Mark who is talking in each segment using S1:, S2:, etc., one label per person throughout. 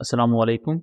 S1: अस्सलाम वालेकुम।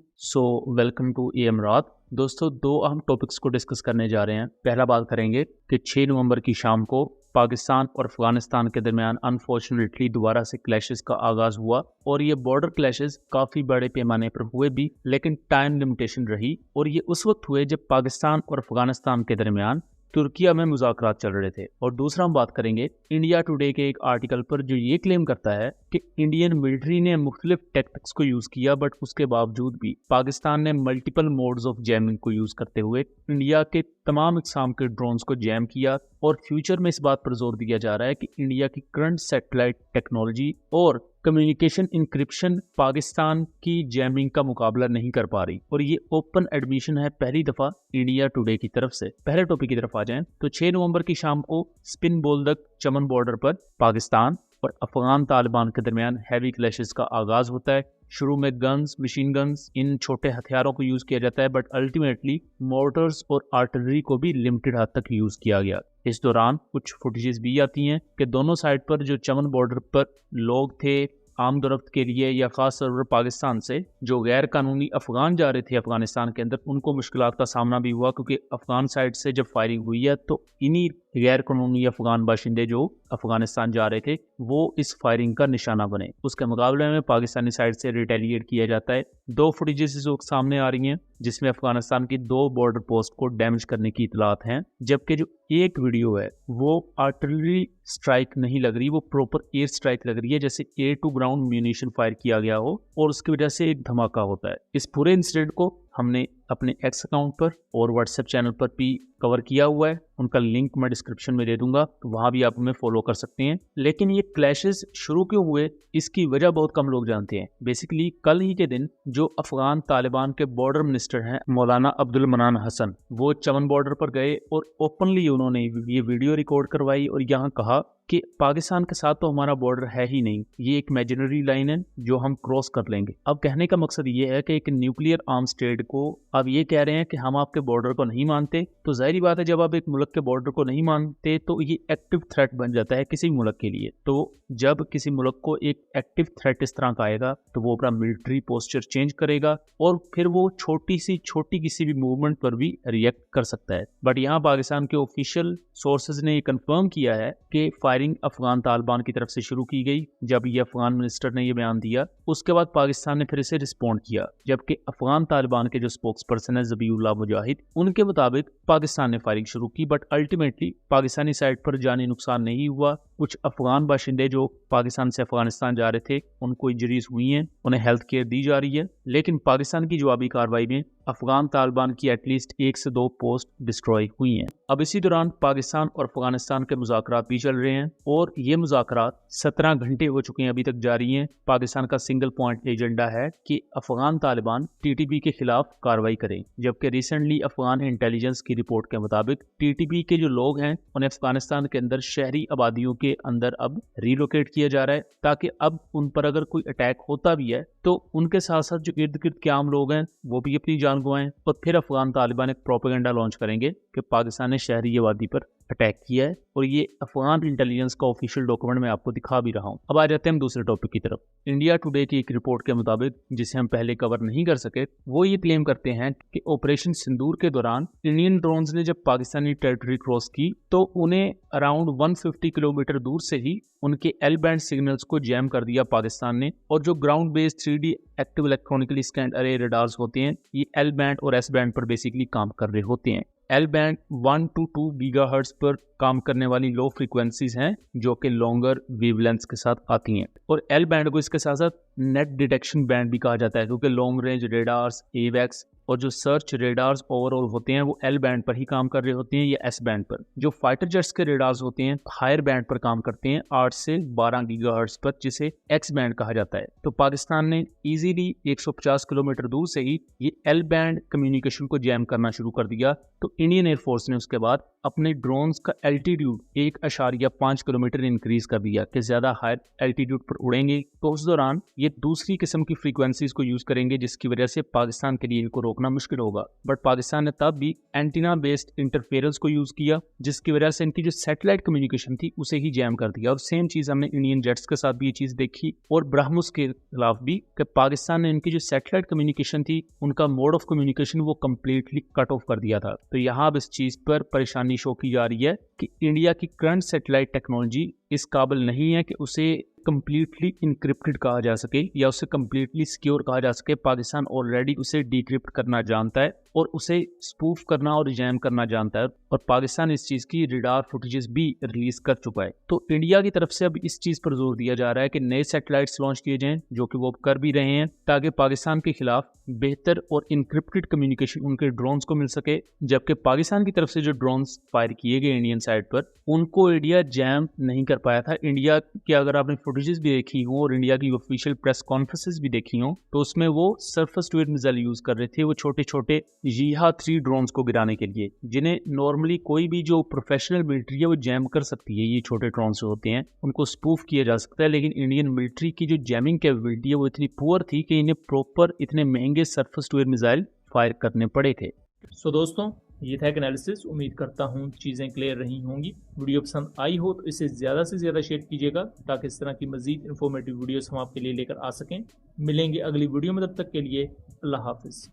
S1: Welcome to M रात। दोस्तों, दो अहम टॉपिक्स को डिस्कस करने जा रहे हैं। पहला बात करेंगे कि 6 नवंबर की शाम को पाकिस्तान और अफगानिस्तान के दरमियान अनफॉर्चुनेटली दोबारा से क्लैशेस का आगाज़ हुआ और ये बॉर्डर क्लैशेस काफ़ी बड़े पैमाने पर हुए भी, लेकिन टाइम लिमिटेशन रही और ये उस वक्त हुए जब पाकिस्तान और अफगानिस्तान के दरमियान तुर्किया में मुज़ाकरात चल रहे थे। और दूसरा हम बात करेंगे इंडिया टुडे के एक आर्टिकल पर जो ये क्लेम करता है कि इंडियन मिलिट्री ने मुख्तलिफ टेक्टिक्स को यूज़ किया, बट उसके बावजूद भी पाकिस्तान ने मल्टीपल मोड्स ऑफ जैमिंग को यूज़ करते हुए इंडिया के तमाम इकसाम के ड्रोन्स को जैम किया। और फ्यूचर में इस बात पर जोर दिया जा रहा है कि इंडिया की करंट सैटेलाइट टेक्नोलॉजी और कम्युनिकेशन इंक्रिप्शन पाकिस्तान की जैमिंग का मुकाबला नहीं कर पा रही। और ये ओपन एडमिशन है पहली दफा इंडिया टुडे की तरफ से। पहले टॉपिक की तरफ आ जाएं तो 6 नवंबर की शाम को स्पिन बोल्दक चमन बॉर्डर पर पाकिस्तान और अफगान तालिबान के दरमियान हैवी क्लैशेस का आगाज होता है। शुरू में गन्स, मशीन गन्स, इन छोटे हथियारों को यूज किया जाता है, बट अल्टीमेटली मोर्टर्स और आर्टिलरी को भी लिमिटेड हद तक यूज किया गया। इस दौरान कुछ फुटेजेस भी आती हैं कि दोनों साइड पर जो चमन बॉर्डर पर लोग थे आमदोरफ्त के लिए या खास तौर पर पाकिस्तान से जो गैर कानूनी अफगान जा रहे थे अफगानिस्तान के अंदर, उनको मुश्किलात का सामना भी हुआ, क्योंकि अफगान साइड से जब फायरिंग हुई है तो इन्हीं गैर कानूनी अफगान बाशिंदे जो अफगानिस्तान जा रहे थे वो इस फायरिंग का निशाना बने। उसके मुकाबले में पाकिस्तानी साइड से रिटेलिएट किया जाता है। 2 फुटेजेस इस वक्त सामने आ रही हैं जिसमें अफगानिस्तान की 2 बॉर्डर पोस्ट को डैमेज करने की इतलात हैं, जबकि जो एक वीडियो है वो आर्टिलरी स्ट्राइक नहीं लग रही, वो प्रॉपर एयर स्ट्राइक लग रही है, जैसे air to ground munition fire किया गया हो और उसकी वजह से एक धमाका होता है। इस पूरे इंसिडेंट को हमने अपने एक्स अकाउंट पर और व्हाट्सएप चैनल पर भी कवर किया हुआ है, उनका लिंक मैं डिस्क्रिप्शन में दे दूंगा, तो वहां भी आप हमें फॉलो कर सकते हैं। लेकिन ये क्लैशेस शुरू क्यों हुए इसकी वजह बहुत कम लोग जानते हैं। बेसिकली कल ही के दिन जो अफगान तालिबान के बॉर्डर मिनिस्टर हैं मौलाना अब्दुल मनान हसन, वो चमन बॉर्डर पर गए और ओपनली उन्होंने ये वीडियो रिकॉर्ड करवाई और यहाँ कहा कि पाकिस्तान के साथ तो हमारा बॉर्डर है ही नहीं, ये एक इमेजिनरी लाइन है जो हम क्रॉस कर लेंगे। अब कहने का मकसद ये है कि एक न्यूक्लियर आर्म स्टेट को अब ये कह रहे हैं कि हम आपके बॉर्डर को नहीं मानते, तो जाहिर बात है जब आप एक मुल्क के बॉर्डर को नहीं मानते तो ये एक्टिव थ्रेट बन जाता है किसी मुल्क के लिए। तो जब किसी मुल्क को एक एक्टिव थ्रेट इस तरह का आएगा तो वो अपना मिलिट्री पोस्चर चेंज करेगा और फिर वो छोटी किसी भी मूवमेंट पर भी रिएक्ट कर सकता है। बट यहाँ पाकिस्तान के ऑफिशियल सोर्सेज ने ये कंफर्म किया है कि फायरिंग अफगान तालिबान की तरफ से शुरू की गई। जब ये अफगान मिनिस्टर ने ये बयान दिया उसके बाद पाकिस्तान ने फिर इसे रिस्पॉन्ड किया, जबकि अफगान तालिबान के जो स्पोक्स पर्सन है ज़बीउल्लाह मुजाहिद, उनके मुताबिक पाकिस्तान ने फायरिंग शुरू की, बट अल्टीमेटली पाकिस्तानी साइड पर जानी नुकसान नहीं हुआ। कुछ अफगान बाशिंदे जो पाकिस्तान से अफगानिस्तान जा रहे थे उनको इंजरीज हुई हैं, उन्हें हेल्थ केयर दी जा रही है, लेकिन पाकिस्तान की जवाबी कार्रवाई में अफगान तालिबान की एटलीस्ट 1 से 2 पोस्ट डिस्ट्रॉय हुई हैं। अब इसी दौरान पाकिस्तान और अफगानिस्तान के मुज़ाकरात भी चल रहे हैं और ये मुज़ाकरात 17 घंटे हो चुके हैं, अभी तक जारी हैं। पाकिस्तान का सिंगल पॉइंट एजेंडा है कि अफगान तालिबान टीटीपी के खिलाफ कार्रवाई करें, जबकि रिसेंटली अफगान इंटेलिजेंस की रिपोर्ट के मुताबिक टीटीपी के जो लोग हैं उन्हें अफगानिस्तान के अंदर शहरी आबादियों के अंदर अब रिलोकेट किया जा रहा है, ताकि अब उन पर अगर कोई अटैक होता भी है तो उनके साथ साथ जो इर्द गिर्द के आम लोग हैं वो भी अपनी जान गंवाएं। और फिर अफगान तालिबान एक प्रोपेगेंडा लॉन्च करेंगे कि पाकिस्तान ने शहरी आबादी पर अटैक किया है, और ये अफगान इंटेलिजेंस का ऑफिशियल डॉक्यूमेंट मैं आपको दिखा भी रहा हूं। अब आ जाते हैं हम दूसरे टॉपिक की तरफ। इंडिया टुडे की एक रिपोर्ट के मुताबिक, जिसे हम पहले कवर नहीं कर सके, वो ये क्लेम करते हैं कि ऑपरेशन सिंदूर के दौरान इंडियन ड्रोन्स ने जब पाकिस्तानी टेरिटरी क्रॉस की तो उन्हें अराउंड 150 किलोमीटर दूर से ही उनके एल बैंड सिग्नल्स को जैम कर दिया पाकिस्तान ने। और जो ground based 3D active electronically scanned अरे रडार्स होते हैं, ये एल बैंड और एस बैंड पर बेसिकली काम कर रहे होते हैं। एल बैंड 1 to 2 गीगाहर्ट्ज पर काम करने वाली लो फ्रीक्वेंसीज हैं जो कि लॉन्गर वेवलेंथ्स के साथ आती हैं। और एल बैंड को इसके साथ साथ नेट डिटेक्शन बैंड भी कहा जाता है, क्योंकि लॉन्ग रेंज रेडार्स, एवैक्स और जो सर्च रेडार्स ओवरऑल होते हैं वो एल बैंड पर ही काम कर रहे होते हैं या एस बैंड पर। जो फाइटर जेट्स के रेडार्स होते हैं हायर बैंड पर काम करते हैं 8 से 12 गीगाहर्ट्ज पर, जिसे एक्स बैंड कहा जाता है। तो पाकिस्तान ने इजीली 150 किलोमीटर दूर से ही ये एल बैंड कम्युनिकेशन को जैम करना शुरू कर दिया। तो इंडियन एयरफोर्स ने उसके बाद अपने ड्रोन्स का एल्टीट्यूड 1.5 किलोमीटर इंक्रीज कर दिया कि ज्यादा हायर एल्टीट्यूड पर उड़ेंगे। तो उस दौरान ये दूसरी किस्म की फ्रीक्वेंसीज को यूज करेंगे, जिसकी वजह से पाकिस्तान के लिए इनको रोकना मुश्किल होगा। बट पाकिस्तान ने तब भी एंटीना बेस्ड इंटरफेरेंस को यूज किया, जिसकी वजह से इनकी जो सैटेलाइट कम्युनिकेशन थी उसे ही जैम कर दिया। और सेम चीज हमने इंडियन जेट्स के साथ भी ये चीज देखी और ब्रह्मोस के खिलाफ भी, कि पाकिस्तान ने इनकी जो सैटेलाइट कम्युनिकेशन थी उनका मोड ऑफ कम्युनिकेशन वो कंप्लीटली कट ऑफ कर दिया था। तो यहाँ अब इस चीज पर परेशानी शो की जा रही है कि इंडिया की करंट सैटेलाइट टेक्नोलॉजी इस काबिल नहीं है कि उसे कंप्लीटली इनक्रिप्टेड कहा जा सके या उसे कंप्लीटली सिक्योर कहा जा सके। पाकिस्तान ऑलरेडी उसे डिक्रिप्ट करना जानता है और उसे स्पूफ करना और जैम करना जानता है, और पाकिस्तान इस चीज की रेडार फुटेजेस भी रिलीज कर चुका है। तो इंडिया की तरफ से अब इस चीज पर जोर दिया जा रहा है कि नए सैटेलाइट्स लॉन्च किए जाएं, जो कि वो कर भी रहे हैं, ताकि पाकिस्तान के खिलाफ बेहतर और इनक्रिप्टेड कम्युनिकेशन उनके ड्रोन्स को मिल सके। जबकि पाकिस्तान की तरफ से जो ड्रोन्स फायर किए गए इंडियन साइड पर, उनको इंडिया जैम नहीं कर पाया था। इंडिया की अगर आपने फुटेजेस भी देखी हो और इंडिया की ऑफिशियल प्रेस कॉन्फ्रेंसेस भी देखी हो, तो उसमें वो surface to air missile use कर रहे थे, वो छोटे छोटे Yiha-3 ड्रोन्स को गिराने के लिए, जिन्हें नॉर्मली कोई भी जो प्रोफेशनल मिलिट्री है वो जैम कर सकती है। ये छोटे ड्रोन्स होते हैं, उनको स्पूफ किया जा सकता है, लेकिन इंडियन मिलिट्री की जो जैमिंग कैपेबिलिटी है वो इतनी पुअर थी कि इन्हें प्रॉपर इतने महंगे surface to air missile fire करने पड़े थे।
S2: सो दोस्तों, ये था एक एनालिसिस। उम्मीद करता हूँ चीज़ें क्लियर रही होंगी। वीडियो पसंद आई हो तो इसे ज़्यादा से ज़्यादा शेयर कीजिएगा, ताकि इस तरह की मज़ीद इन्फॉर्मेटिव वीडियोस हम आपके लिए लेकर आ सकें। मिलेंगे अगली वीडियो में, तब तक के लिए अल्लाह हाफिज़।